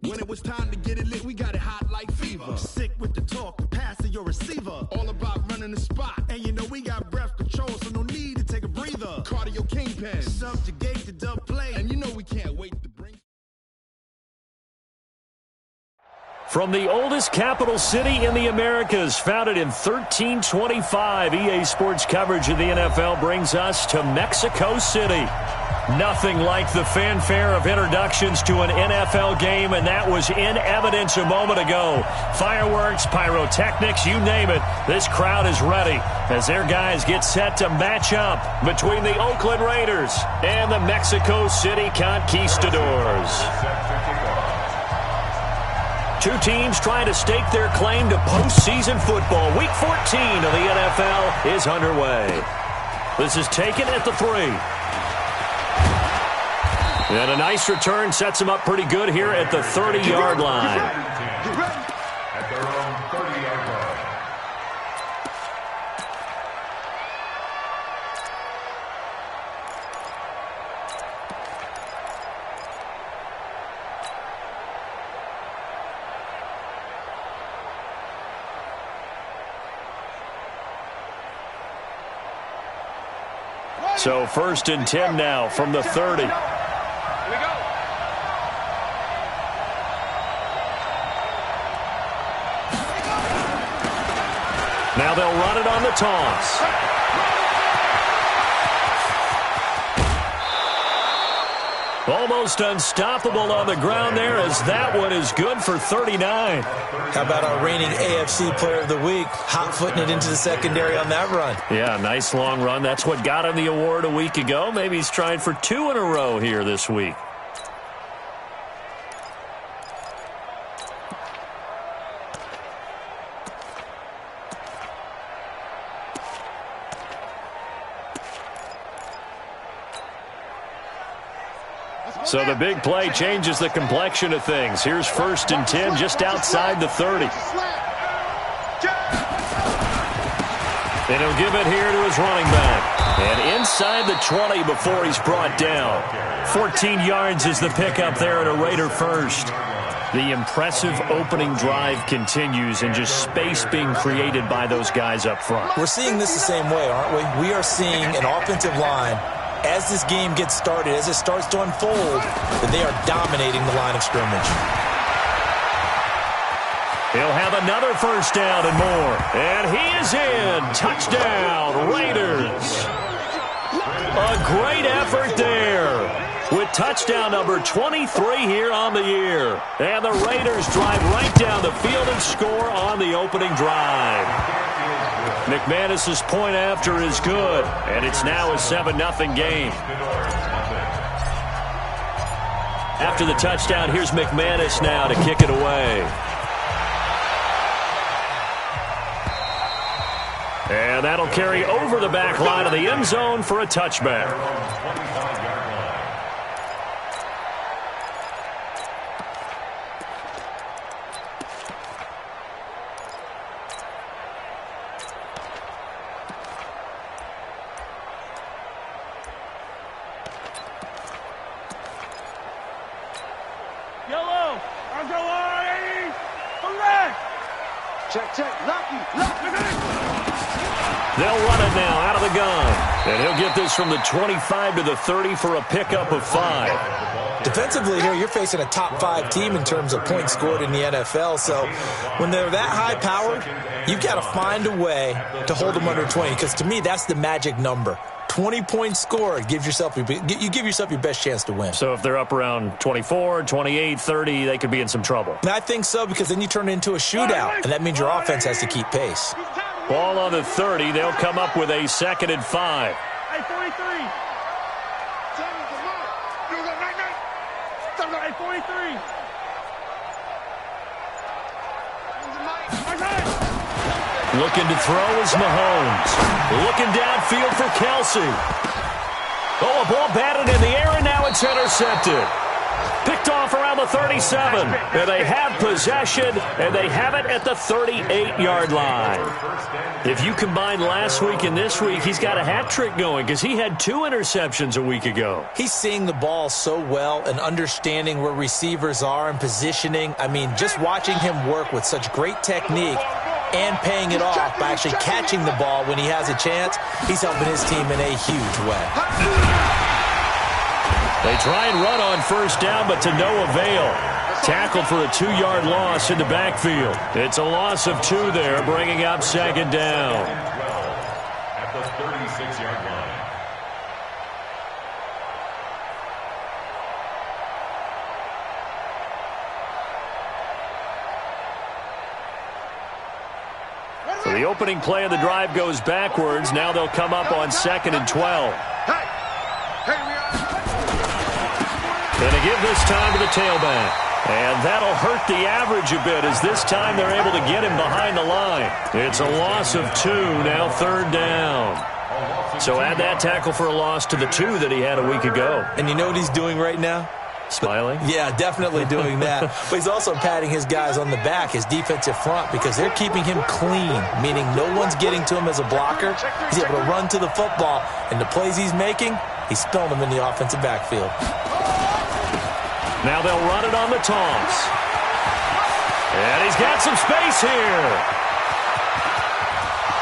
When it was time to get it lit, we got it hot like fever. Sick with the talk, the pass of your receiver. All about running the spot. And you know we got breath control, so no need to take a breather. Cardio kingpin, subjugate the dub play. And you know we can't wait to bring... From the oldest capital city in the Americas, founded in 1325, EA Sports coverage of the NFL brings us to Mexico City. Nothing like the fanfare of introductions to an NFL game, and that was in evidence a moment ago. Fireworks, pyrotechnics, you name it. This crowd is ready as their guys get set to match up between the Oakland Raiders and the Mexico City Conquistadors. Two teams trying to stake their claim to postseason football. Week 14 of the NFL is underway. This is taken at the 3. And a nice return sets him up pretty good here at the 30-yard line. At their own 30-yard line. So 1st and 10 now from the 30. Now they'll run it on the toss. Almost unstoppable on the ground there, as that one is good for 39. How about our reigning AFC Player of the Week, hot-footing it into the secondary on that run? Yeah, nice long run. That's what got him the award a week ago. Maybe he's trying for 2 in a row here this week. So the big play changes the complexion of things. Here's 1st and 10 just outside the 30. And he'll give it here to his running back. And inside the 20 before he's brought down. 14 yards is the pickup there at a Raider first. The impressive opening drive continues, and just space being created by those guys up front. We're seeing this the same way, aren't we? We are seeing an offensive line, as this game gets started, as it starts to unfold, that they are dominating the line of scrimmage. He'll have another first down and more. And he is in. Touchdown, Raiders. A great effort there, with touchdown number 23 here on the year. And the Raiders drive right down the field and score on the opening drive. McManus's point after is good, and it's now a 7-0 game. After the touchdown, here's McManus now to kick it away. And that'll carry over the back line of the end zone for a touchback. They'll run it now out of the gun. And he'll get this from the 25 to the 30 for a pickup of 5. Defensively here, you're facing a top 5 team in terms of points scored in the NFL. So when they're that high powered, you've got to find a way to hold them under 20. Because to me, that's the magic number. 20 points scored, you give yourself your best chance to win. So if they're up around 24, 28, 30, they could be in some trouble. And I think so, because then you turn it into a shootout, and that means your offense has to keep pace. Ball on the 30. They'll come up with a 2nd and 5. Hey, 43. 43. Looking to throw is Mahomes. Looking downfield for Kelsey. Oh, a ball batted in the air, and now it's intercepted. Pick picked off around the 37. And they have possession, and they have it at the 38-yard line. If you combine last week and this week, he's got a hat trick going because he had 2 interceptions a week ago. He's seeing the ball so well and understanding where receivers are and positioning. I mean, just watching him work with such great technique and paying it off by actually catching the ball when he has a chance, he's helping his team in a huge way. They try and run on first down, but to no avail. Tackled for a 2-yard loss in the backfield. It's a loss of 2 there, bringing up second down. At the 36-yard line. So the opening play of the drive goes backwards. Now they'll come up on 2nd and 12. Going to give this time to the tailback. And that'll hurt the average a bit as this time they're able to get him behind the line. It's a loss of 2, now 3rd down. So add that tackle for a loss to the 2 that he had a week ago. And you know what he's doing right now? Smiling? Yeah, definitely doing that. But he's also patting his guys on the back, his defensive front, because they're keeping him clean, meaning no one's getting to him as a blocker. He's able to run to the football, and the plays he's making, he's spilling them in the offensive backfield. Now they'll run it on the toss. And he's got some space here.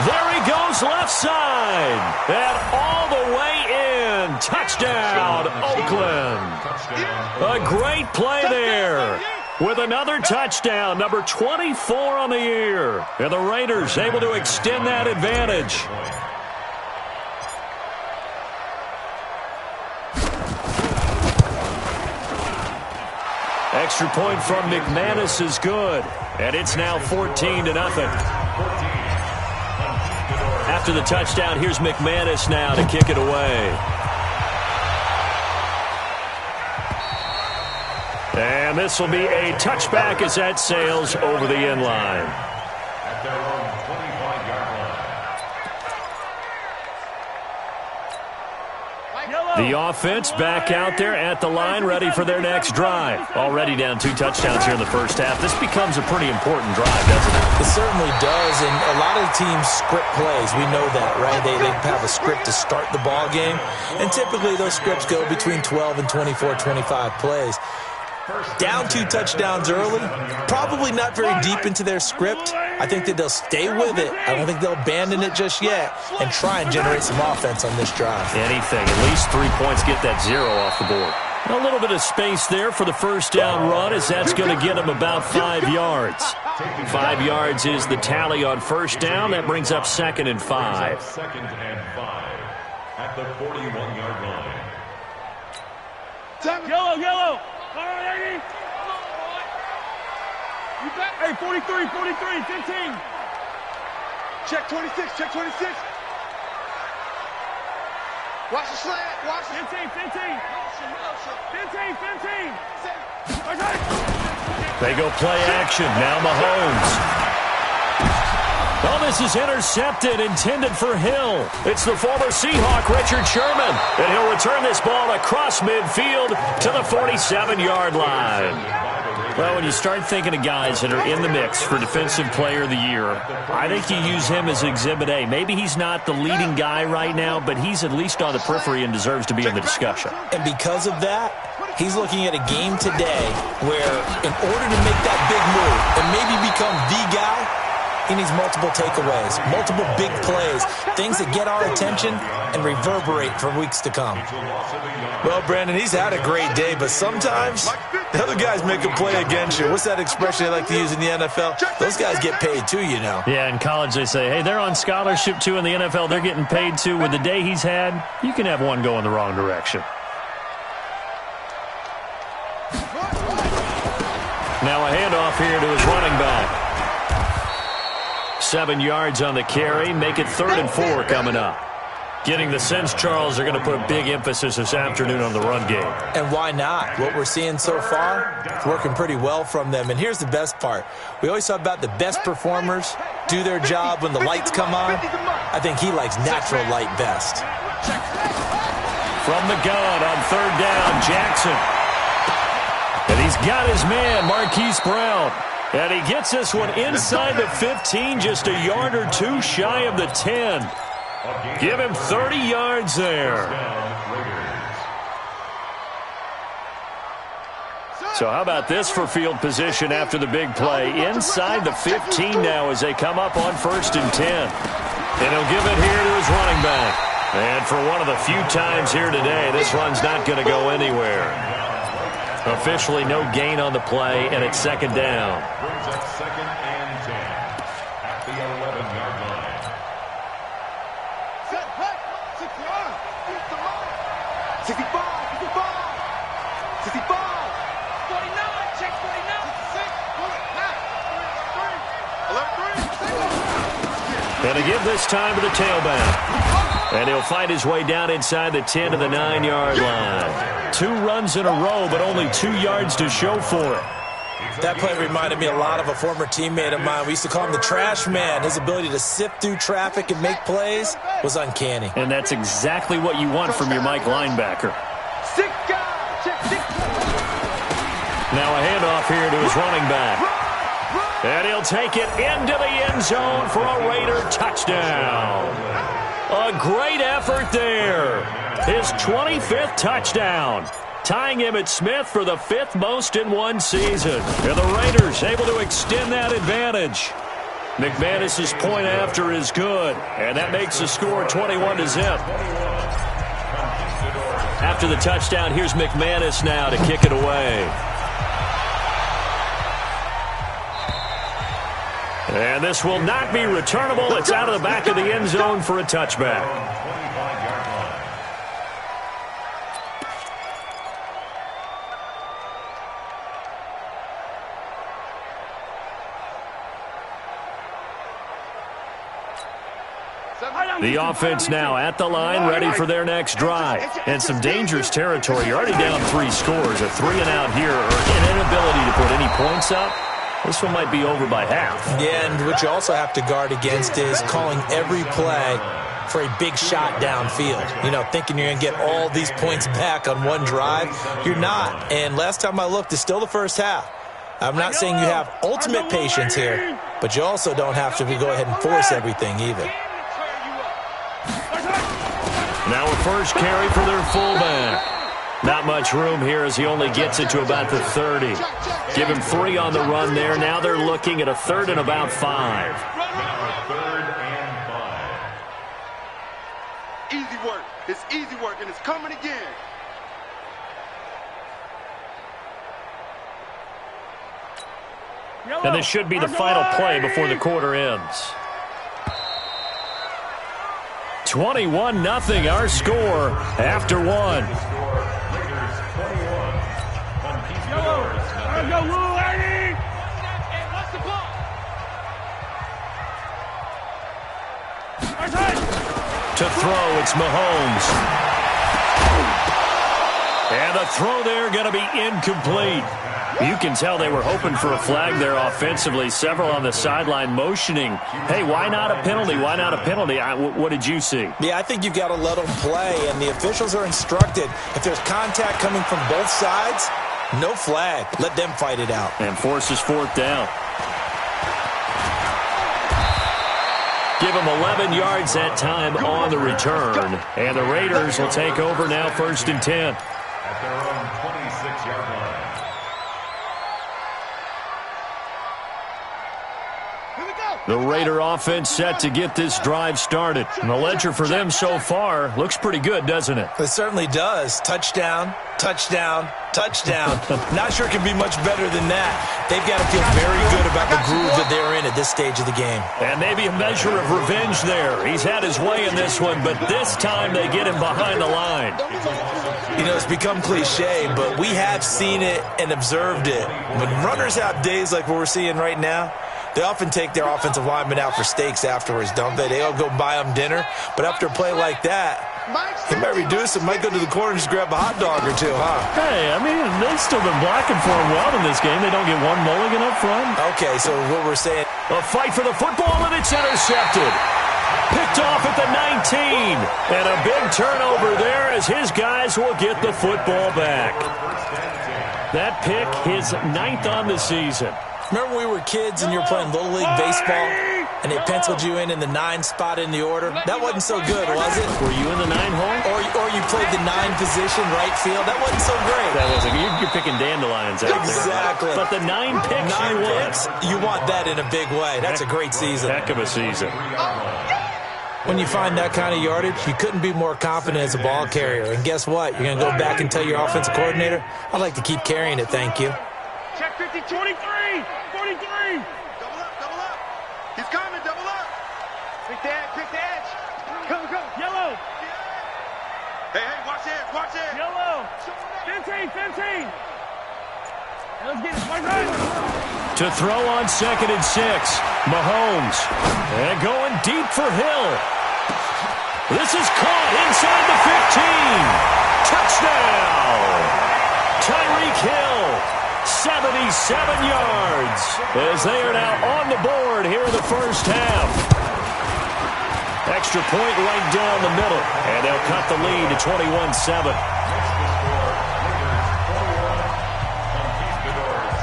There he goes left side. And all the way in. Touchdown, Oakland. A great play there. With another touchdown, number 24 on the year. And the Raiders able to extend that advantage. Extra point from McManus is good. And it's now 14-0. After the touchdown, here's McManus now to kick it away. And this will be a touchback as that sails over the end line. At their own 25-yard line. The offense back out there at the line, ready for their next drive. Already down 2 touchdowns here in the first half. This becomes a pretty important drive, doesn't it? It certainly does, and a lot of teams script plays. We know that, right? They have a script to start the ball game, and typically those scripts go between 12 and 24, 25 plays. Down 2 touchdowns early, probably not very deep into their script. I think that they'll stay with it. I don't think they'll abandon it just yet and try and generate some offense on this drive. Anything, at least 3 points, get that 0 off the board. A little bit of space there for the first down run as that's going to get them about 5 yards. 5 yards is the tally on first down. That brings up 2nd and 5. 2nd and 5 at the 41-yard line. Yellow. All right, hey, 43, 15. Check 26. Watch the slant. Watch the 15. They go play action. Now Mahomes. Oh, this is intercepted, intended for Hill. It's the former Seahawk, Richard Sherman. And he'll return this ball across midfield to the 47-yard line. Well, when you start thinking of guys that are in the mix for Defensive Player of the Year, I think you use him as Exhibit A. Maybe he's not the leading guy right now, but he's at least on the periphery and deserves to be in the discussion. And because of that, he's looking at a game today where in order to make that big move and maybe become the guy, he needs multiple takeaways, multiple big plays, things that get our attention and reverberate for weeks to come. Well, Brandon, he's had a great day, but sometimes the other guys make a play against you. What's that expression they like to use in the NFL? Those guys get paid too, you know. Yeah, in college they say, hey, they're on scholarship too. In the NFL, they're getting paid too. With the day he's had, you can have one go in the wrong direction. Now a handoff here to his running back. 7 yards on the carry. Make it 3rd and 4 coming up. Getting the sense, Charles, they're going to put big emphasis this afternoon on the run game. And why not? What we're seeing so far, it's working pretty well from them. And here's the best part. We always talk about the best performers do their job when the lights come on. I think he likes natural light best. From the gun on 3rd down, Jackson. And And he's got his man, Marquise Brown. And he gets this one inside the 15, just a yard or two shy of the 10. Give him 30 yards there. So how about this for field position after the big play? Inside the 15 now as they come up on 1st and 10. And he'll give it here to his running back. And for one of the few times here today, this run's not going to go anywhere. Officially no gain on the play, and it's 2nd down. Brings up 2nd and 10 at the 11-yard line. Set, back, 65, 65, 65, 49, check 49, 66, bullet, pass, 3, 11, 3. And to give this time to the tailback. And he'll find his way down inside the 10 to the 9-yard line. 2 runs in a row, but only 2 yards to show for it. That play reminded me a lot of a former teammate of mine. We used to call him the trash man. His ability to sift through traffic and make plays was uncanny. And that's exactly what you want from your Mike linebacker. Now a handoff here to his running back. And he'll take it into the end zone for a Raider touchdown. A great effort there. His 25th touchdown. Tying him at Smith for the 5th most in one season. And the Raiders able to extend that advantage. McManus's point after is good. And that makes the score 21-0. After the touchdown, here's McManus now to kick it away. And this will not be returnable. It's out of the back of the end zone for a touchback. The offense now at the line, ready for their next drive. And some dangerous territory. You're already down 3 scores. A 3-and-out here, or an inability to put any points up. This one might be over by half. Yeah, and what you also have to guard against is calling every play for a big shot downfield. You know, thinking you're going to get all these points back on one drive. You're not. And last time I looked, it's still the first half. I'm not saying you have ultimate patience here, but you also don't have to go ahead and force everything either. Now a first carry for their fullback. Not much room here as he only gets it to about the 30. Give him 3 on the run there. Now they're looking at a 3rd and about 5. Now 3rd and 5. Easy work. It's easy work, and it's coming again. And this should be the final play before the quarter ends. 21-0 our score after 1. To throw, it's Mahomes. And the throw there going to be incomplete. You can tell they were hoping for a flag there offensively. Several on the sideline motioning, hey, why not a penalty? Why not a penalty? What did you see? Yeah, I think you've got to let them play, and the officials are instructed. If there's contact coming from both sides, no flag. Let them fight it out. And forces 4th down. Give them 11 yards that time on the return. And the Raiders will take over now 1st and 10. At their own 26-yard line. The Raider offense set to get this drive started. And the ledger for them so far looks pretty good, doesn't it? It certainly does. Touchdown, touchdown, touchdown. Not sure it can be much better than that. They've got to feel very good about the groove that they're in at this stage of the game. And maybe a measure of revenge there. He's had his way in this one, but this time they get him behind the line. You know, it's become cliche, but we have seen it and observed it. When runners have days like what we're seeing right now, they often take their offensive linemen out for steaks afterwards, don't they? They'll go buy them dinner. But after a play like that, he might reduce it, might go to the corner and just grab a hot dog or two, huh? Hey, I mean, they've still been blocking for him well in this game. They don't get one mulligan up front. Okay, so what we're saying. A fight for the football, and it's intercepted. Picked off at the 19. And a big turnover there as his guys will get the football back. That pick, his 9th on the season. Remember when we were kids and you were playing Little League Baseball and they penciled you in the 9 spot in the order? That wasn't so good, was it? Were you in the 9 hole? Or you played the 9 position, right field? That wasn't so great. That wasn't. You're picking dandelions out there. Exactly. But the 9 picks you want that in a big way. That's a great season. Heck of a season. When you find that kind of yardage, you couldn't be more confident as a ball carrier. And guess what? You're going to go back and tell your offensive coordinator, I'd like to keep carrying it, thank you. Check 50, 23, 43. Double up. He's coming, double up. Pick the edge. Come. Yellow. Hey, watch it. Yellow. 15. Let's get it. Right. To throw on 2nd and 6. Mahomes. And going deep for Hill. This is caught inside the 15. Touchdown. Tyreek Hill. 77 yards as they are now on the board here in the first half. Extra point right down the middle, and they'll cut the lead to 21-7.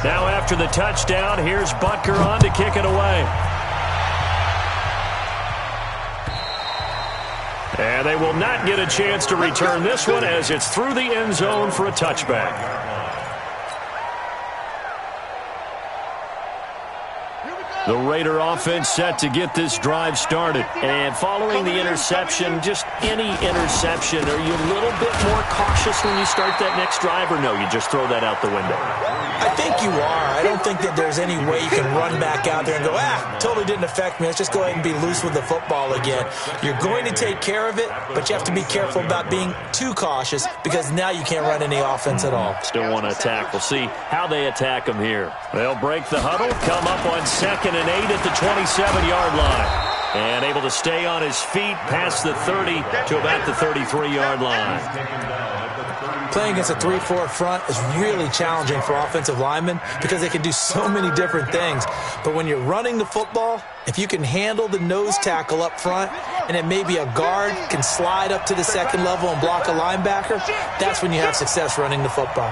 Now after the touchdown, here's Butker on to kick it away. And they will not get a chance to return this one as it's through the end zone for a touchback. The Raider offense set to get this drive started. And following the interception, just any interception, are you a little bit more cautious when you start that next drive, or no, you just throw that out the window? I think you are. I don't think that there's any way you can run back out there and go, totally didn't affect me. Let's just go ahead and be loose with the football again. You're going to take care of it, but you have to be careful about being too cautious because now you can't run any offense at all. Still want to attack. We'll see how they attack them here. They'll break the huddle, come up on 2nd and 8 at the 27-yard line. And able to stay on his feet past the 30 to about the 33-yard line. Playing against a 3-4 front is really challenging for offensive linemen because they can do so many different things. But when you're running the football, if you can handle the nose tackle up front and then maybe a guard can slide up to the 2nd level and block a linebacker, that's when you have success running the football.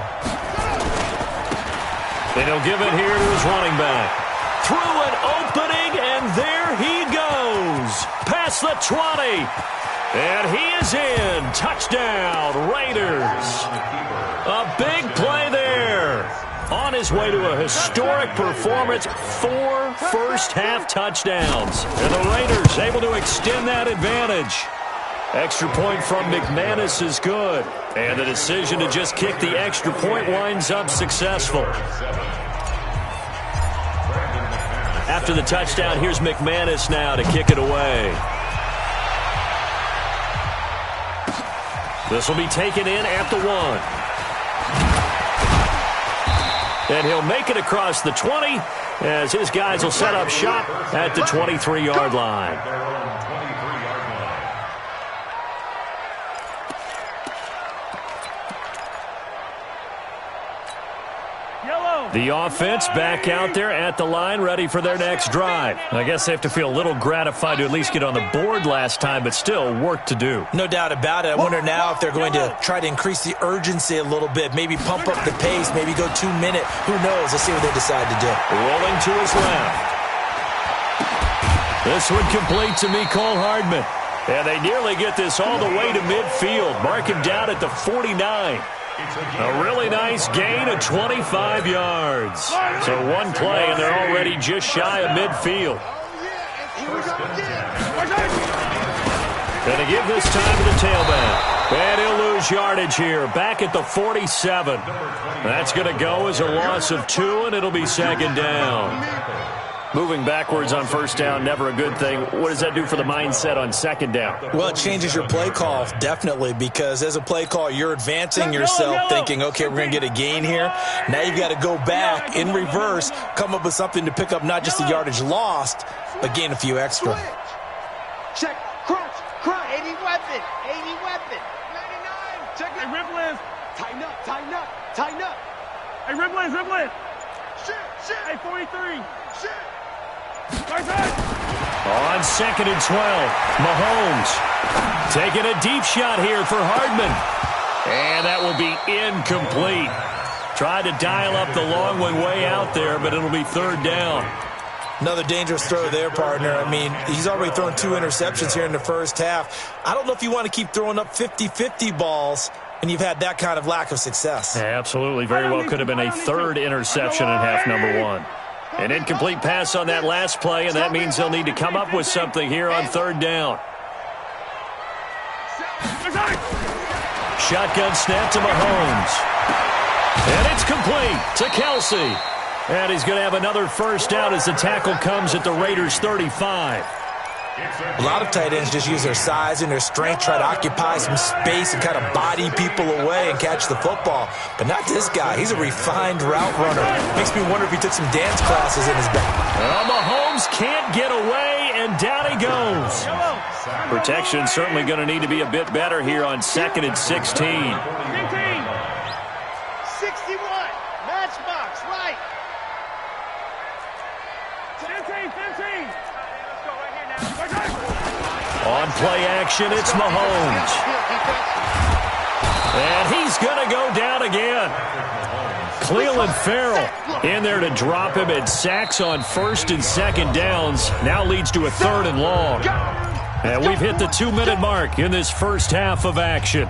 They don't give it here to his running back. Through an opening, and there he goes. Past the 20. And he is in. Touchdown, Raiders. A big play there. On his way to a historic performance, 4 first-half touchdowns. And the Raiders able to extend that advantage. Extra point from McManus is good. And the decision to just kick the extra point winds up successful. After the touchdown, here's McManus now to kick it away. This will be taken in at the 1. And he'll make it across the 20 as his guys will set up shop at the 23-yard line. The offense back out there at the line, ready for their next drive. I guess they have to feel a little gratified to at least get on the board last time, but still work to do. No doubt about it. I wonder now if they're going to try to increase the urgency a little bit, maybe pump up the pace, maybe go 2 minute. Who knows? Let's see what they decide to do. Rolling to his left. This one complete to Mecole Hardman. And they nearly get this all the way to midfield. Mark him down at the 49. A really nice gain of 25 yards. So one play, and they're already just shy of midfield. Going to give this time to the tailback. And he'll lose yardage here, back at the 47. That's going to go as a loss of 2, and it'll be 2nd down. Moving backwards on 1st down, never a good thing. What does that do for the mindset on 2nd down? Well, it changes your play call, definitely, because as a play call, you're advancing yourself thinking, okay, we're going to get a gain here. Now you've got to go back in reverse, come up with something to pick up not just the yardage lost, but gain a few extra. Check, crunch, 80 weapon, 99. Check it, Ripley. Tighten up. Hey, Ripley. Shit. Hey, 43. Shit. On 2nd and 12, Mahomes taking a deep shot here for Hardman. And that will be incomplete. Tried to dial up the long one way out there, but it'll be third down. Another dangerous throw there, partner. I mean, he's already thrown 2 interceptions here in the first half. I don't know if you want to keep throwing up 50-50 balls and you've had that kind of lack of success. Yeah, absolutely. Very well could have been a third interception in half number 1. An incomplete pass on that last play, and that means they'll need to come up with something here on third down. Shotgun snap to Mahomes. And it's complete to Kelsey. And he's going to have another first down as the tackle comes at the Raiders' 35. A lot of tight ends just use their size and their strength, try to occupy some space and kind of body people away and catch the football. But not this guy. He's a refined route runner. Makes me wonder if he took some dance classes in his back. Well, Mahomes can't get away, and down he goes. Protection certainly going to need to be a bit better here on 2nd and 16. 61. Matchbox, right. 15. On play action, it's Mahomes. And he's going to go down again. Cleveland Farrell in there to drop him, and sacks on 1st and 2nd downs. Now leads to a 3rd and long. And we've hit the 2-minute mark in this first half of action.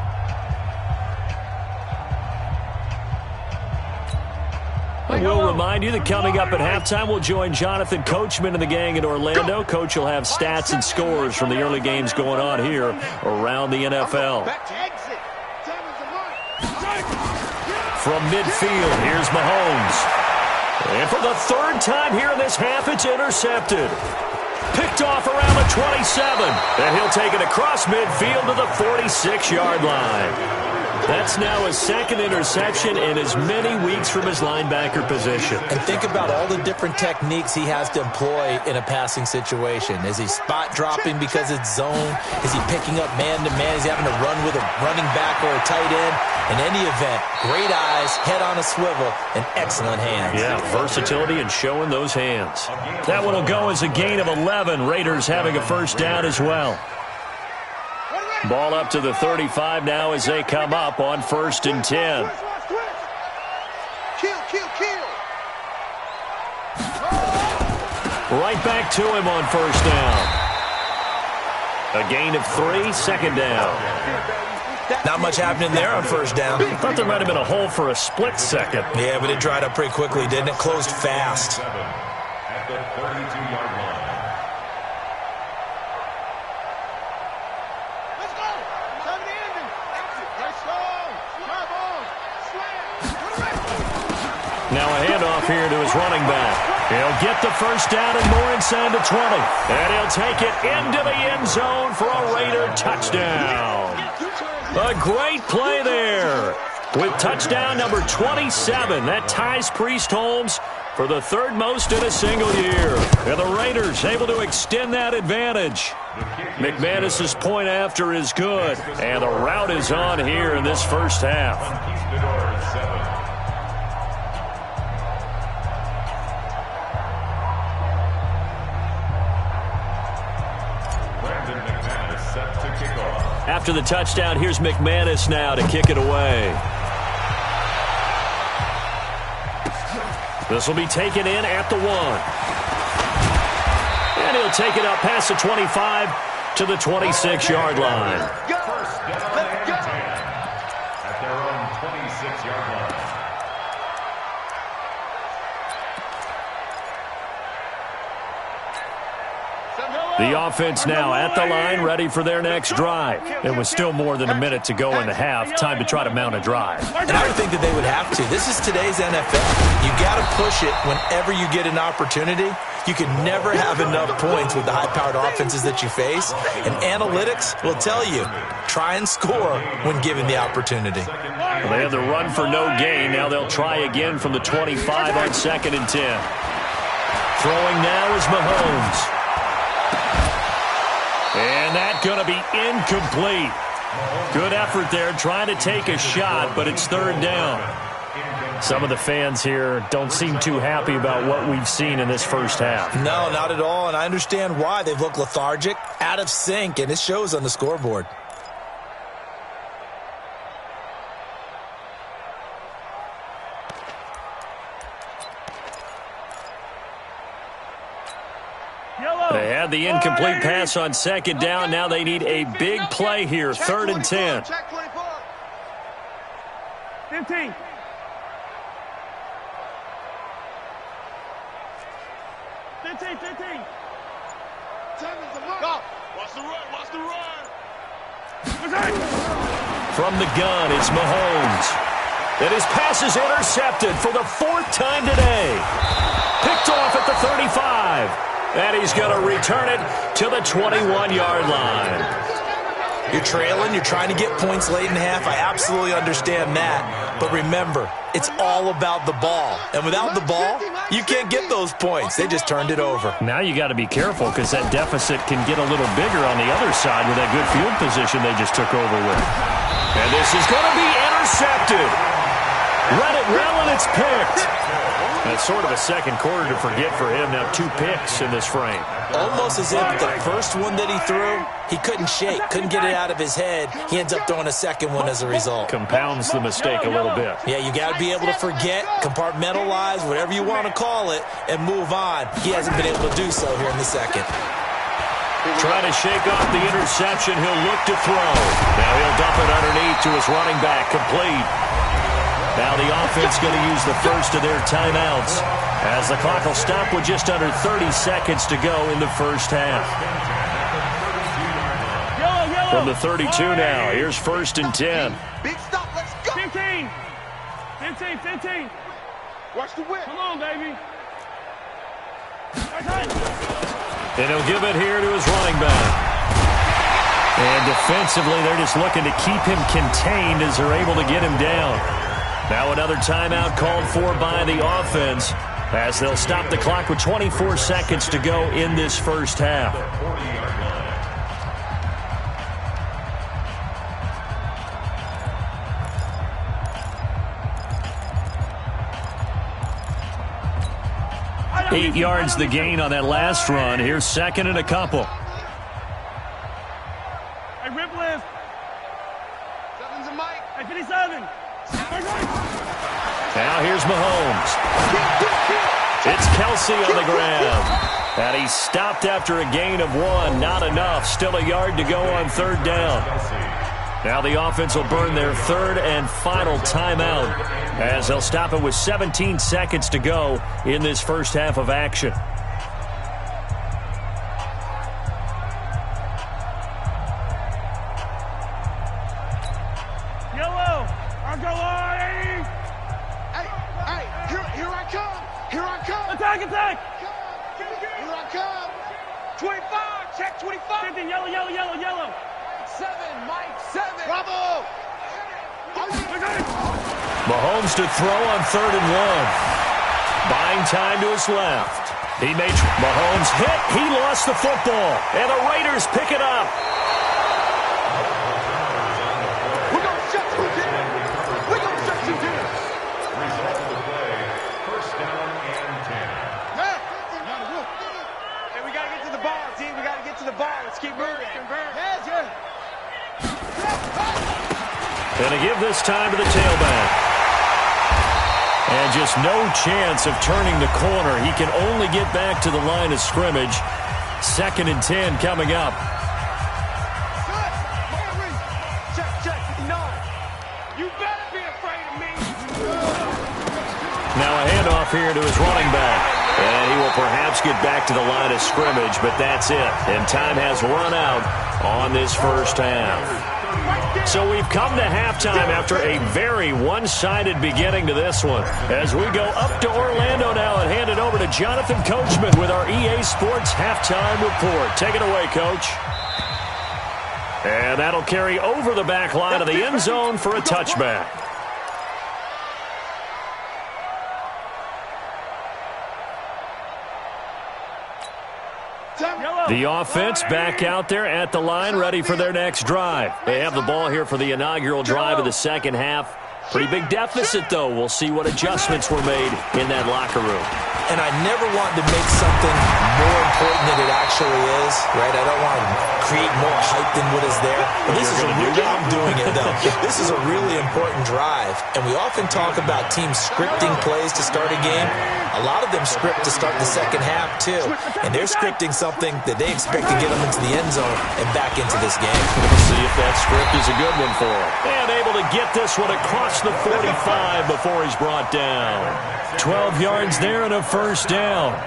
We'll remind you that coming up at halftime, we'll join Jonathan Coachman and the gang in Orlando. Coach will have stats and scores from the early games going on here around the NFL. From midfield, here's Mahomes. And for the 3rd time here in this half, it's intercepted. Picked off around the 27. And he'll take it across midfield to the 46-yard line. That's now his 2nd interception in as many weeks from his linebacker position. And think about all the different techniques he has to employ in a passing situation. Is he spot dropping because it's zone? Is he picking up man-to-man? Is he having to run with a running back or a tight end? In any event, great eyes, head on a swivel, and excellent hands. Yeah, versatility and showing those hands. That one will go as a gain of 11. Raiders having a first down as well. Ball up to the 35 now as they come up on 1st and 10. Right back to him on 1st down. A gain of 3, 2nd down. Not much happening there on 1st down. I thought there might have been a hole for a split second. Yeah, but it dried up pretty quickly, didn't it? Closed fast. At the 32-yard line. Now a handoff here to his running back. He'll get the first down and more inside the 20. And he'll take it into the end zone for a Raider touchdown. A great play there with touchdown number 27. That ties Priest Holmes for the 3rd most in a single year. And the Raiders able to extend that advantage. McManus's point after is good. And the route is on here in this first half. After the touchdown, here's McManus now to kick it away. This will be taken in at the 1. And he'll take it up past the 25 to the 26-yard line. First down and 10 at their own 26-yard line. The offense now at the line, ready for their next drive. It was still more than a minute to go in the half. Time to try to mount a drive. And I would think that they would have to. This is today's NFL. You got to push it whenever you get an opportunity. You can never have enough points with the high-powered offenses that you face. And analytics will tell you, try and score when given the opportunity. Well, they had the run for no gain. Now they'll try again from the 25 on 2nd and 10. Throwing now is Mahomes. And that's going to be incomplete. Good effort there trying to take a shot, but it's 3rd down. Some of the fans here don't seem too happy about what we've seen in this first half. No, not at all, and I understand why. They've looked lethargic, out of sync, and it shows on the scoreboard. They had the incomplete pass on second down. Now they need a big play here, 3rd and 10. Check 24. 15. 15. Go. Watch the run. Watch the run. From the gun, it's Mahomes. And his pass is intercepted for the 4th time today. Picked off at the 35. And he's going to return it to the 21-yard line. You're trailing, you're trying to get points late in half. I absolutely understand that. But remember, it's all about the ball. And without the ball, you can't get those points. They just turned it over. Now you got to be careful because that deficit can get a little bigger on the other side with that good field position they just took over with. And this is going to be intercepted. Read it well, and it's picked. That's sort of a second quarter to forget for him. Now 2 picks in this frame. Almost as if the first one that he threw, he couldn't shake, couldn't get it out of his head. He ends up throwing a second one as a result. Compounds the mistake a little bit. Yeah, you got to be able to forget, compartmentalize, whatever you want to call it, and move on. He hasn't been able to do so here in the second. Trying to shake off the interception. He'll look to throw. Now he'll dump it underneath to his running back. Complete. Now the offense going to use the first of their timeouts as the clock will stop with just under 30 seconds to go in the first half. From the 32 now, here's 1st and 10. Big stop, let's go. 15. Watch the whip. Come on, baby. And he'll give it here to his running back. And defensively, they're just looking to keep him contained as they're able to get him down. Now another timeout called for by the offense as they'll stop the clock with 24 seconds to go in this first half. Eight yards the gain on that last run. Here's 2nd and a couple. Hey, rip lift. 7's a Mike. Hey, 57. Now here's Mahomes. It's Kelsey on the ground. And he stopped after a gain of 1. Not enough. Still a yard to go on 3rd down. Now the offense will burn their 3rd and final timeout as they'll stop it with 17 seconds to go in this first half of action. Yellow. I'll go on. Hey, here I come. Here I come. Attack. Here I come. 25, check 25. 50, yellow. 7, Mike, 7. Bravo. Mahomes to throw on 3rd and 1. Buying time to his left. He made Mahomes hit. He lost the football. And the Raiders pick it up. We're going to shut you down. We're going to shut you down. Result of the play, 1st down and 10. Hey, we got to get to the ball, team. We got to get to the ball. Let's keep moving. And to give this time to the tailback. And just no chance of turning the corner. He can only get back to the line of scrimmage. 2nd and 10 coming up. Check. No. You better be afraid of me. Now a handoff here to his running back. And he will perhaps get back to the line of scrimmage, but that's it. And time has run out on this first half. So we've come to halftime after a very one-sided beginning to this one. As we go up to Orlando now and hand it over to Jonathan Coachman with our EA Sports Halftime Report. Take it away, Coach. And that'll carry over the back line of the end zone for a touchback. The offense back out there at the line, ready for their next drive. They have the ball here for the inaugural drive of the second half. Pretty big deficit, though. We'll see what adjustments were made in that locker room. and I never want to make something more important than it actually is, right? I don't want to create more hype than what is there. But this is a really, I'm doing it, though. This is a really important drive, and we often talk about teams scripting plays to start a game. A lot of them script to start the second half, too, and they're scripting something that they expect to get them into the end zone and back into this game. We'll see if that script is a good one for him. And able to get this one across the 45 before he's brought down. 12 yards there and a first down.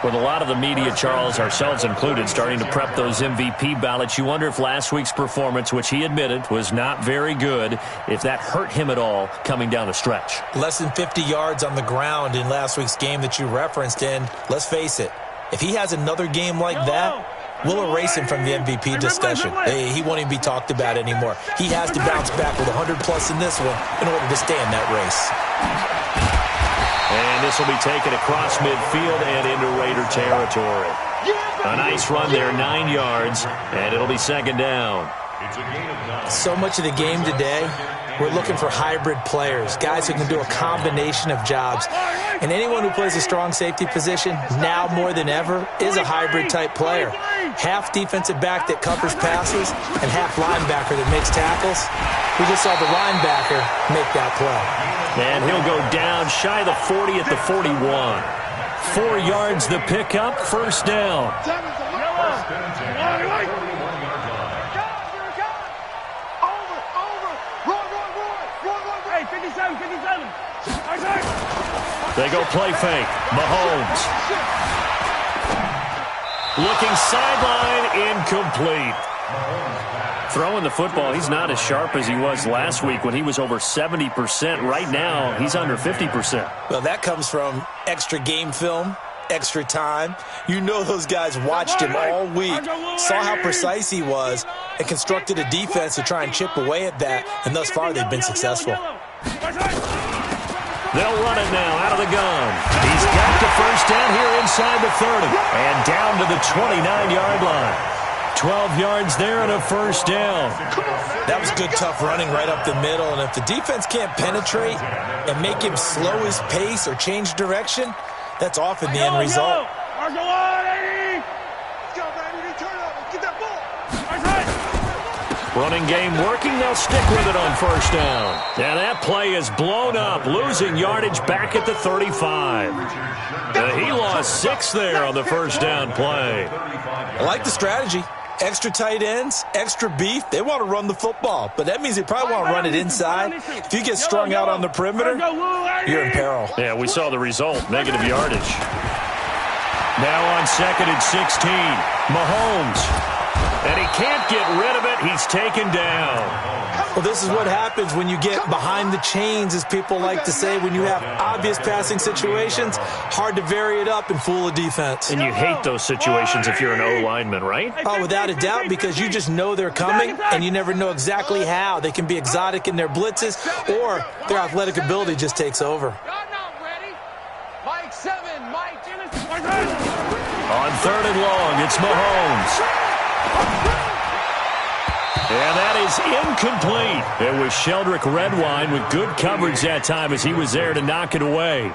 With a lot of the media, Charles, ourselves included, starting to prep those MVP ballots, you wonder if last week's performance, which he admitted was not very good, if that hurt him at all coming down the stretch. Less than 50 yards on the ground in last week's game that you referenced, and let's face it, if he has another game like that, we'll erase him from the MVP discussion. He won't even be talked about anymore. He has to bounce back with 100-plus in this one in order to stay in that race. And this will be taken across midfield and into Raider territory. A nice run there, 9 yards, and it'll be second down. So much of the game today, we're looking for hybrid players, guys who can do a combination of jobs. And anyone who plays a strong safety position, now more than ever, is a hybrid-type player. Half defensive back that covers passes and half linebacker that makes tackles. We just saw the linebacker make that play. And he'll go down shy of the 40 at the 41. 4 yards the pickup, first down. Hey, 57, 57. They go play fake. Mahomes. Looking sideline, incomplete. Throwing the football, he's not as sharp as he was last week when he was over 70%. Right now, he's under 50%. Well, that comes from extra game film, extra time. You know those guys watched him all week, saw how precise he was, and constructed a defense to try and chip away at that, and thus far they've been successful. They'll run it now out of the gun. He's got the first down here inside the 30 and down to the 29-yard line. 12 yards there and a first down. That was good, tough running right up the middle. And if the defense can't penetrate and make him slow his pace or change direction, that's often the end result. Running game working. They'll stick with it on first down. And that play is blown up, losing yardage back at the 35. He lost 6 there on the first down play. I like the strategy. Extra tight ends, extra beef. They want to run the football, but that means they probably want to run it inside. If you get strung out on the perimeter, you're in peril. Yeah, we saw the result, negative yardage. Now on second and 16, Mahomes. And he can't get rid of it. He's taken down. Well, this is what happens when you get behind the chains, as people like to say. When you have obvious passing situations, hard to vary it up and fool a defense. And you hate those situations if you're an O-lineman, right? Oh, without a doubt, because you just know they're coming, and you never know exactly how. They can be exotic in their blitzes, or their athletic ability just takes over. On third and long, it's Mahomes. And that is incomplete. It was Sheldrick Redwine with good coverage that time as he was there to knock it away.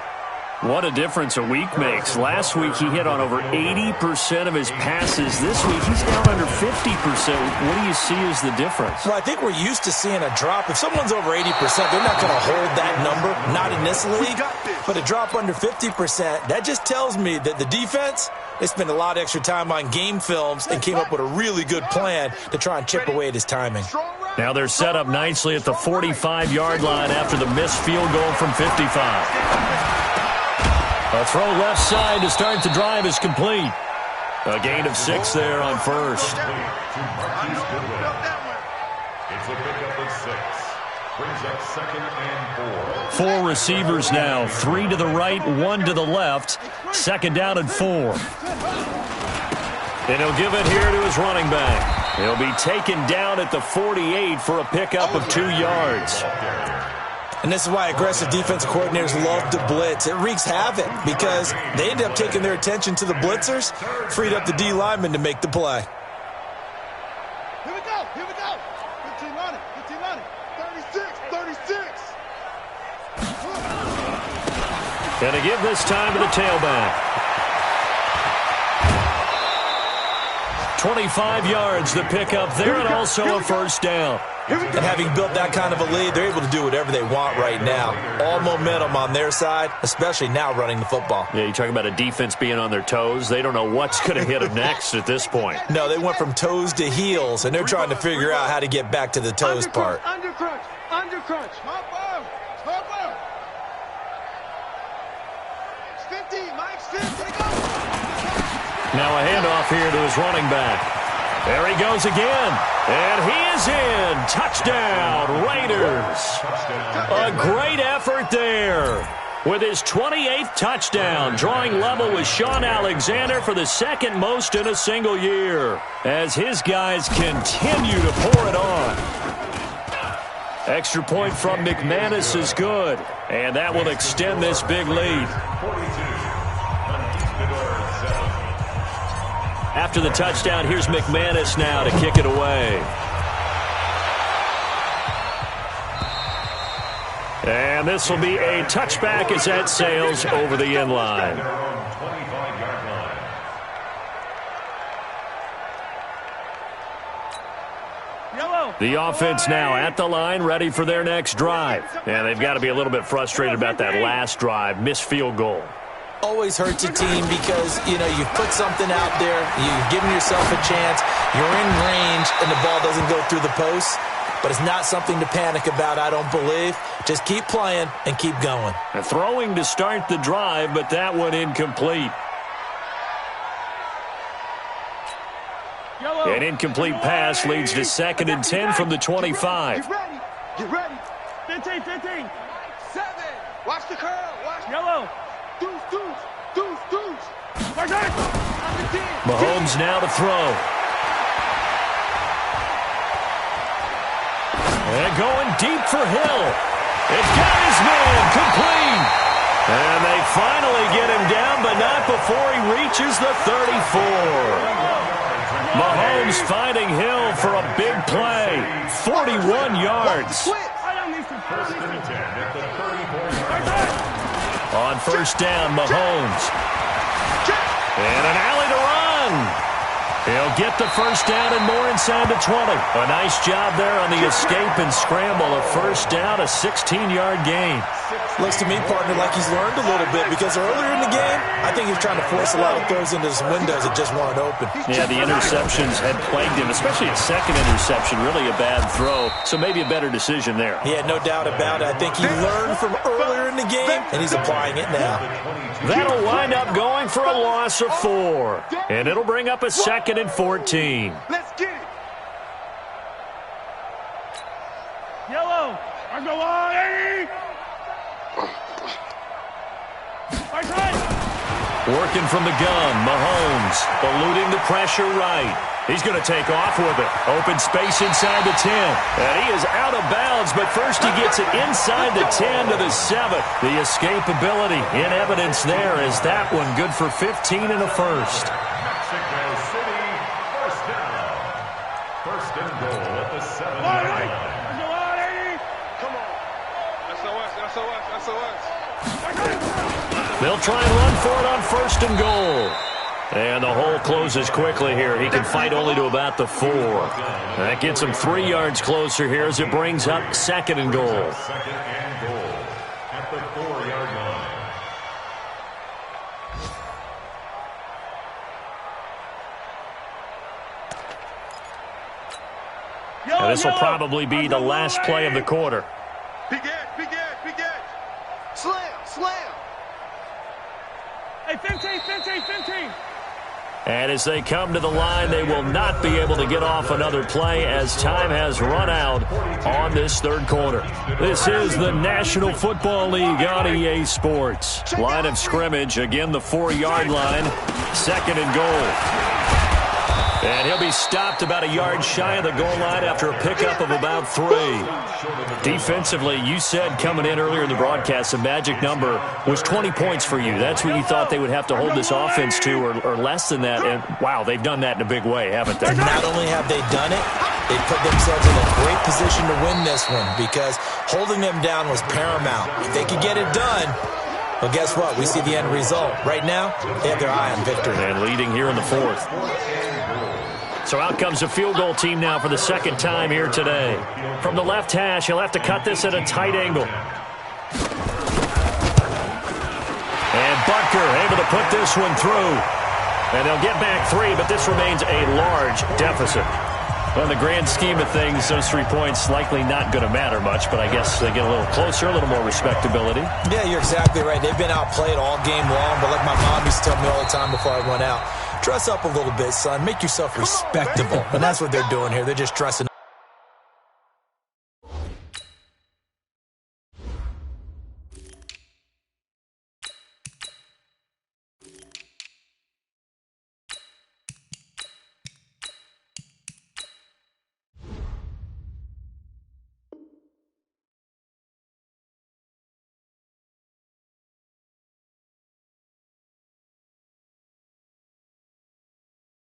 What a difference a week makes. Last week he hit on over 80% of his passes. This week he's down under 50%. What do you see as the difference? Well, I think we're used to seeing a drop. If someone's over 80%, they're not going to hold that number. Not in this league. But a drop under 50%, that just tells me that the defense, they spent a lot of extra time on game films and came up with a really good plan to try and chip away at his timing. Now they're set up nicely at the 45-yard line after the missed field goal from 55. A throw left side to start the drive is complete. A gain of 6 there on first. It's a pickup of 6. Brings up second and 4. 4 receivers now. 3 to the right, 1 to the left. Second down and 4. And he'll give it here to his running back. He'll be taken down at the 48 for a pickup of 2 yards. And this is why aggressive defensive coordinators love to blitz. It wreaks havoc because they end up taking their attention to the blitzers, freed up the D lineman to make the play. Here we go, 15 on it, 36. And to give this time to the tailback. 25 yards to pick up there, and also a first down. And having built that kind of a lead, they're able to do whatever they want right now. All momentum on their side, especially now running the football. Yeah, you talk about a defense being on their toes. They don't know what's going to hit them next at this point. No, they went from toes to heels, and they're trying to figure out how to get back to the toes part. Undercrunch. Undercrunch. Small ball. Small ball. It's 50. Mike's 50. Go. Now a handoff here to his running back. There he goes again. And he is in. Touchdown, Raiders. A great effort there. With his 28th touchdown, drawing level with Sean Alexander for the second most in a single year, as his guys continue to pour it on. Extra point from McManus is good, and that will extend this big lead. After the touchdown, here's McManus now to kick it away. And this will be a touchback as that sails over the end line. The offense now at the line, ready for their next drive. And they've got to be a little bit frustrated about that last drive, missed field goal. Always hurts a team because, you put something out there, you're giving yourself a chance, you're in range, and the ball doesn't go through the post. But it's not something to panic about, I don't believe. Just keep playing and keep going. And throwing to start the drive, but that one incomplete. An incomplete pass leads to 2nd and 10 from the 25. Get ready. Get ready. 15, 15. 7. Watch the curl. Watch. Yellow. Deuce. Mahomes now to throw. And going deep for Hill. It's got his man complete. And they finally get him down, but not before he reaches the 34. Mahomes finding Hill for a big play. 41 yards. On first down, Mahomes. And an alley to run. He'll get the first down and more inside the 20. A nice job there on the escape and scramble. A first down, a 16-yard gain. Looks to me, partner, like he's learned a little bit because earlier in the game, I think he was trying to force a lot of throws into his windows that just weren't open. Yeah, the interceptions had plagued him, especially a second interception, really a bad throw. So maybe a better decision there. Yeah, no doubt about it. I think he learned from earlier in the game, and he's applying it now. That'll wind up going for a loss of 4. And it'll bring up a 2nd and 14. Let's get it. Yellow. I'm going on. Working from the gun, Mahomes eluding the pressure right. He's going to take off with it. Open space inside the 10. And he is out of bounds, but first he gets it inside the 10 to the 7. The escapability in evidence there is that one good for 15 and a first. Mexico City, first down. First and goal at the 7-yard line. Come on. SOS. They'll try and run for it on first and goal. And the hole closes quickly here. He can fight only to about the 4. That gets him 3 yards closer here as it brings up 2nd and goal. 2nd and goal at the 4-yard line. And this will probably be the last play of the quarter. Big edge. Slam. Hey, 15. And as they come to the line, they will not be able to get off another play as time has run out on this third quarter. This is the National Football League on EA Sports. Line of scrimmage, again the 4-yard line, 2nd and goal. And he'll be stopped about a yard shy of the goal line after a pickup of about 3. Defensively, you said coming in earlier in the broadcast, the magic number was 20 points for you. That's what you thought they would have to hold this offense to, or less than that. And, wow, they've done that in a big way, haven't they? And not only have they done it, they put themselves in a great position to win this one because holding them down was paramount. If they could get it done, Well, guess what? We see the end result. Right now, they have their eye on victory. And leading here in the fourth. So out comes a field goal team now for the second time here today. From the left hash, he'll have to cut this at a tight angle. And Butker able to put this one through. And they'll get back 3, but this remains a large deficit. Well, in the grand scheme of things, those 3 points likely not going to matter much, but I guess they get a little closer, a little more respectability. Yeah, you're exactly right. They've been outplayed all game long, but like my mom used to tell me all the time before I went out, dress up a little bit, son. Make yourself respectable. And that's what they're doing here. They're just dressing up.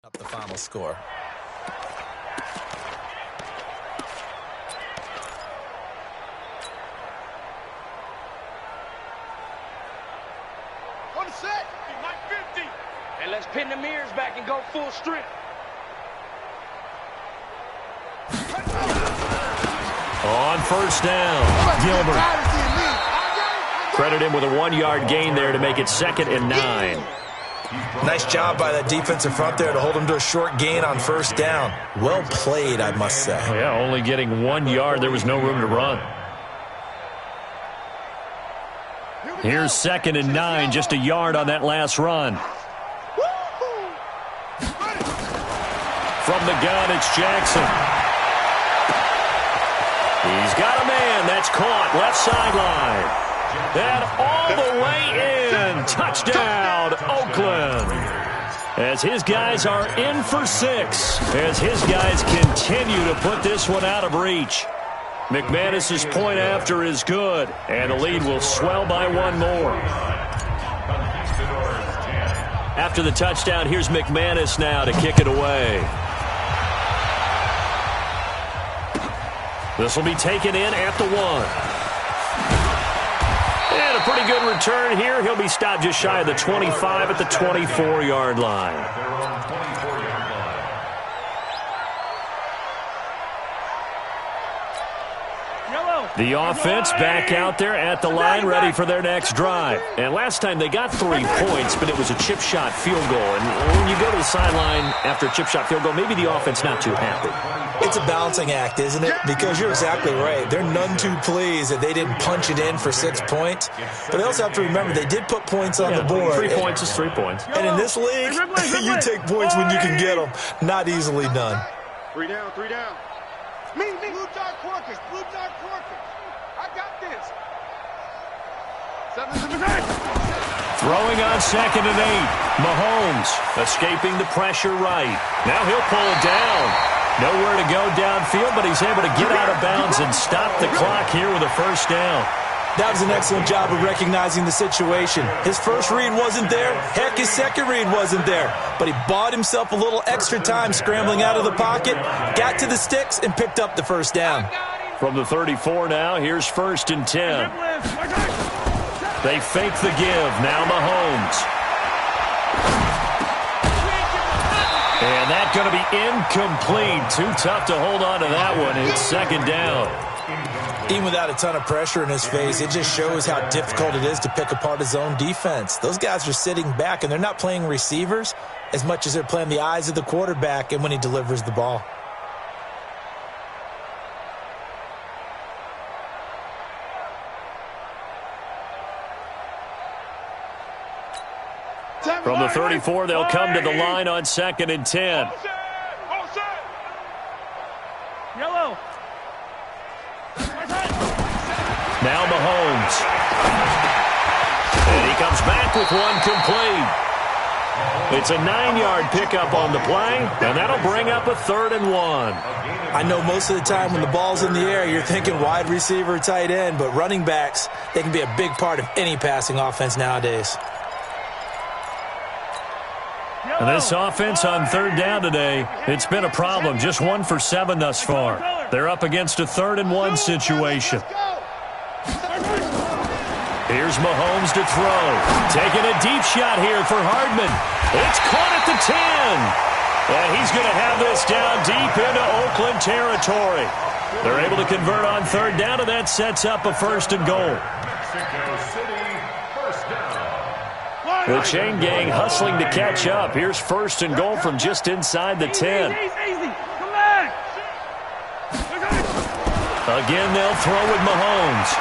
Up the final score. On set. Like 50. And let's pin the mirrors back and go full strength. On first down, Gilbert. Credit him with a 1-yard gain there to make it 2nd and 9. Nice job by that defensive front there to hold him to a short gain on first down. Well played, I must say. Yeah, only getting 1 yard. There was no room to run. Here's 2nd and 9, just a yard on that last run. From the gun, it's Jackson. He's got a man. That's caught. Left sideline. And all the way in. Touchdown, Oakland. As his guys are in for 6. As his guys continue to put this one out of reach. McManus's point after is good. And the lead will swell by 1 more. After the touchdown, here's McManus now to kick it away. This will be taken in at the 1. And a pretty good return here. He'll be stopped just shy of the 25 at the 24-yard line. The offense back out there at the line, ready for their next drive. And last time they got 3 points, but it was a chip shot field goal. And when you go to the sideline after a chip shot field goal, maybe the offense not too happy. It's a balancing act, isn't it? Because you're exactly right. They're none too pleased that they didn't punch it in for 6 points. But they also have to remember they did put points on the board. 3 points is 3 points. And in this league, you take points when you can get them. Not easily done. 3 down, 3 down. Me. Blue dot Quarkers, Blue dot Quarkers. I got this. 7's in the back. Throwing on 2nd and 8. Mahomes escaping the pressure right. Now he'll pull it down. Nowhere to go downfield, but he's able to get out of bounds and stop the clock here with a first down. That was an excellent job of recognizing the situation. His first read wasn't there. Heck, his second read wasn't there. But he bought himself a little extra time scrambling out of the pocket, got to the sticks, and picked up the first down. From the 34 now, here's 1st and 10. They fake the give. Now Mahomes. And that's going to be incomplete. Too tough to hold on to that one. It's 2nd down. Even without a ton of pressure in his face, it just shows how difficult it is to pick apart his own defense. Those guys are sitting back, and they're not playing receivers as much as they're playing the eyes of the quarterback and when he delivers the ball. From the 34, they'll come to the line on 2nd and 10. Yellow. Now Mahomes. And he comes back with one complete. It's a 9-yard pickup on the play, and that'll bring up a 3rd and 1. I know most of the time when the ball's in the air, you're thinking wide receiver, tight end, but running backs, they can be a big part of any passing offense nowadays. And this offense on 3rd down today, it's been a problem. Just 1 for 7 thus far. They're up against a 3rd and 1 situation. Here's Mahomes to throw. Taking a deep shot here for Hardman. It's caught at the 10. And he's going to have this down deep into Oakland territory. They're able to convert on third down, and that sets up a 1st and goal. Mexico City, 1st down. The chain gang hustling to catch up. Here's 1st and goal from just inside the 10. Easy. Come back. Again, they'll throw with Mahomes.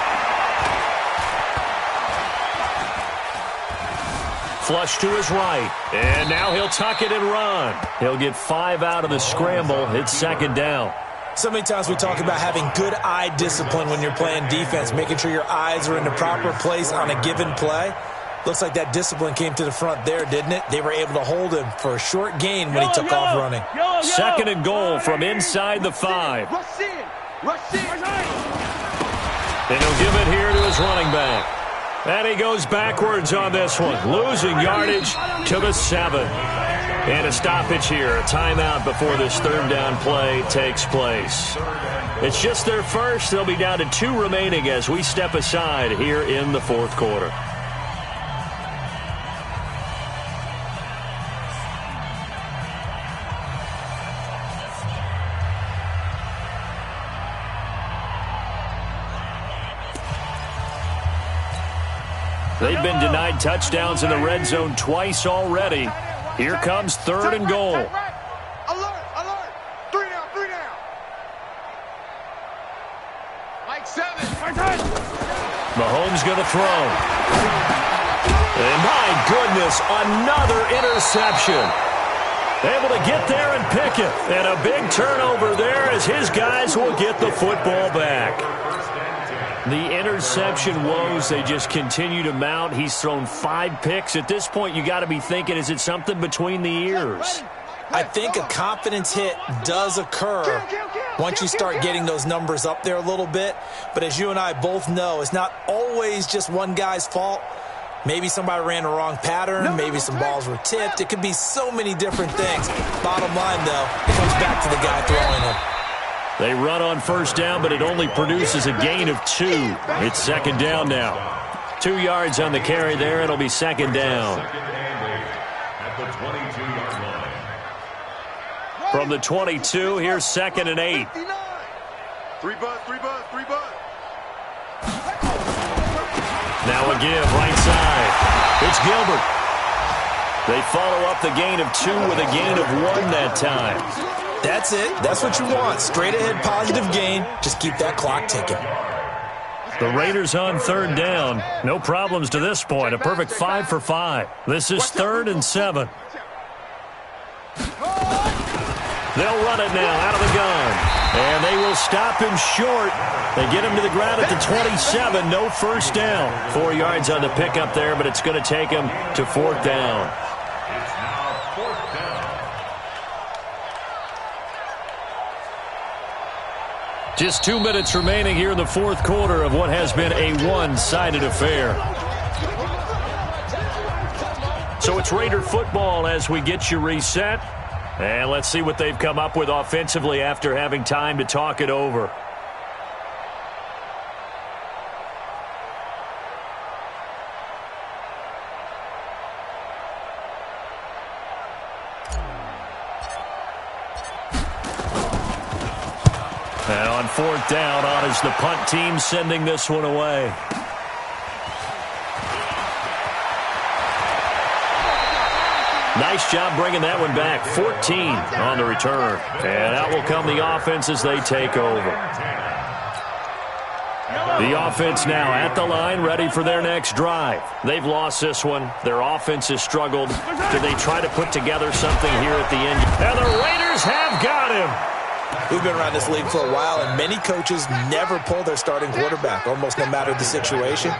Flush to his right. And now he'll tuck it and run. He'll get 5 out of the scramble. It's 2nd down. So many times we talk about having good eye discipline when you're playing defense, making sure your eyes are in the proper place on a given play. Looks like that discipline came to the front there, didn't it? They were able to hold him for a short gain when he took off running. 2nd and goal from inside the 5. Rush in. And he'll give it here to his running back. And he goes backwards on this one, losing yardage to the 7. And a stoppage here, a timeout before this 3rd down play takes place. It's just their first. They'll be down to 2 remaining as we step aside here in the 4th quarter. They've been denied touchdowns in the red zone twice already. Here comes 3rd and goal. Alert. 3 down. Mike 7. Mahomes going to throw. And my goodness, another interception. Able to get there and pick it. And a big turnover there as his guys will get the football back. The interception woes, they just continue to mount. He's thrown 5 picks. At this point, you got to be thinking, is it something between the ears? I think a confidence hit does occur once you start getting those numbers up there a little bit. But as you and I both know, it's not always just one guy's fault. Maybe somebody ran the wrong pattern. Maybe some balls were tipped. It could be so many different things. Bottom line, though, it comes back to the guy throwing them. They run on 1st down, but it only produces a gain of 2. It's 2nd down now. 2 yards on the carry there. It'll be 2nd down. At the 22-yard line. From the 22, here's 2nd and 8. 3 bud. Now a give, right side. It's Gilbert. They follow up the gain of 2 with a gain of 1 that time. That's it. That's what you want. Straight ahead positive gain. Just keep that clock ticking. The Raiders on 3rd down. No problems to this point. A perfect 5 for 5. This is 3rd and 7. They'll run it now out of the gun. And they will stop him short. They get him to the ground at the 27. No 1st down. 4 yards on the pickup there, but it's going to take him to 4th down. It's now 4th down. Just 2 minutes remaining here in the 4th quarter of what has been a one-sided affair. So it's Raider football as we get you reset. And let's see what they've come up with offensively after having time to talk it over. And on 4th down, on is the punt team sending this one away. Nice job bringing that one back. 14 on the return. And out will come the offense as they take over. The offense now at the line, ready for their next drive. They've lost this one. Their offense has struggled. Do they try to put together something here at the end? And the Raiders have got him. We've been around this league for a while, and many coaches never pull their starting quarterback, almost no matter the situation.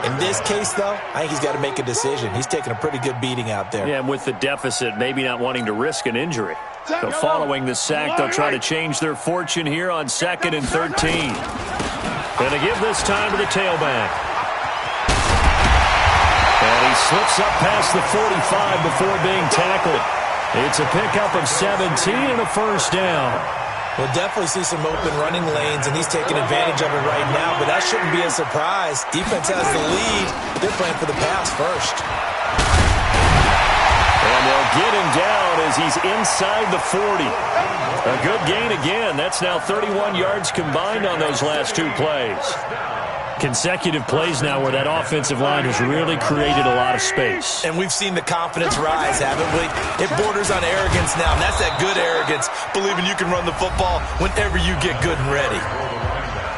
In this case, though, I think he's got to make a decision. He's taking a pretty good beating out there. Yeah, and with the deficit, maybe not wanting to risk an injury. So following the sack, they'll try to change their fortune here on 2nd and 13. Going to give this time to the tailback. And he slips up past the 45 before being tackled. It's a pickup of 17 and a 1st down. We'll definitely see some open running lanes, and he's taking advantage of it right now, but that shouldn't be a surprise. Defense has the lead. They're playing for the pass first. And they'll get him down as he's inside the 40. A good gain again. That's now 31 yards combined on those last two plays. Consecutive plays now where that offensive line has really created a lot of space. And we've seen the confidence rise, haven't we? It borders on arrogance now, and that's that good arrogance, believing you can run the football whenever you get good and ready.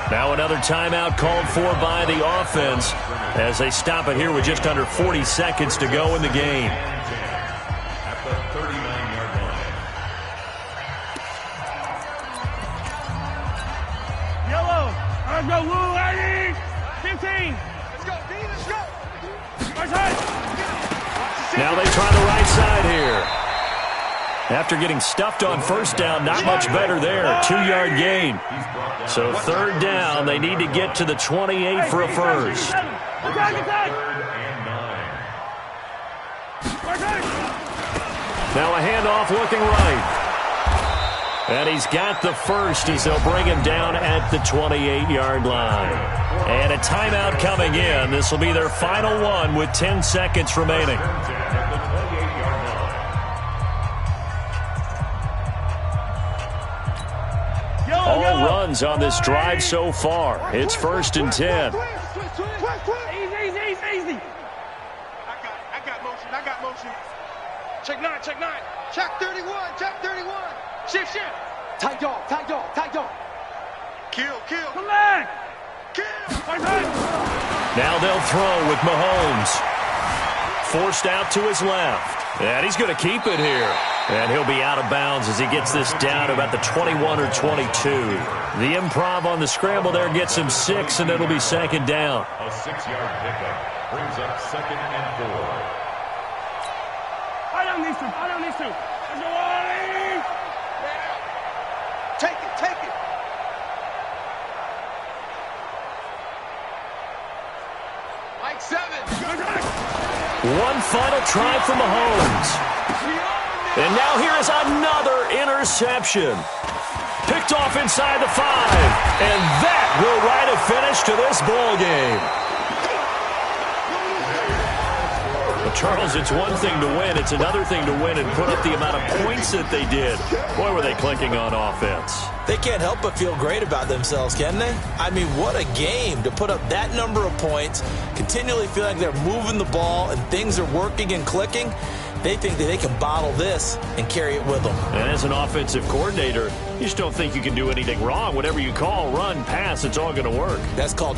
Now another timeout called for by the offense as they stop it here with just under 40 seconds to go in the game. At the 39-yard line. Yellow. Let's go, Woo, Eddie. 15. Let's go, D, let's go. Right side. Now they try the right side here. After getting stuffed on first down, not much better there. 2-yard gain. So third down, they need to get to the 28 for a first. Attack, attack. Right side. Now a handoff looking right. And he's got the first as they'll bring him down at the 28-yard line. And a timeout coming in. This will be their final one with 10 seconds remaining. All runs on this drive so far. It's 1st and 10. Easy. I got motion. Check 9. Check 31. Shift. Tight dog. Kill. Come back. Kill. Right side. Now they'll throw with Mahomes. Forced out to his left. And he's going to keep it here. And he'll be out of bounds as he gets this down to about the 21 or 22. The improv on the scramble there gets him 6, and it'll be second down. A 6-yard pickup brings up 2nd and 4. I don't need to. Let's go, Eddie. Take it. Like 7. One final try for Mahomes. And now here is another interception. Picked off inside the 5. And that will write a finish to this ball game. Well, Charles, it's one thing to win. It's another thing to win and put up the amount of points that they did. Boy, were they clicking on offense. They can't help but feel great about themselves, can they? I mean, what a game to put up that number of points, continually feel like they're moving the ball and things are working and clicking. They think that they can bottle this and carry it with them. And as an offensive coordinator, you just don't think you can do anything wrong. Whatever you call, run, pass, it's all going to work. That's called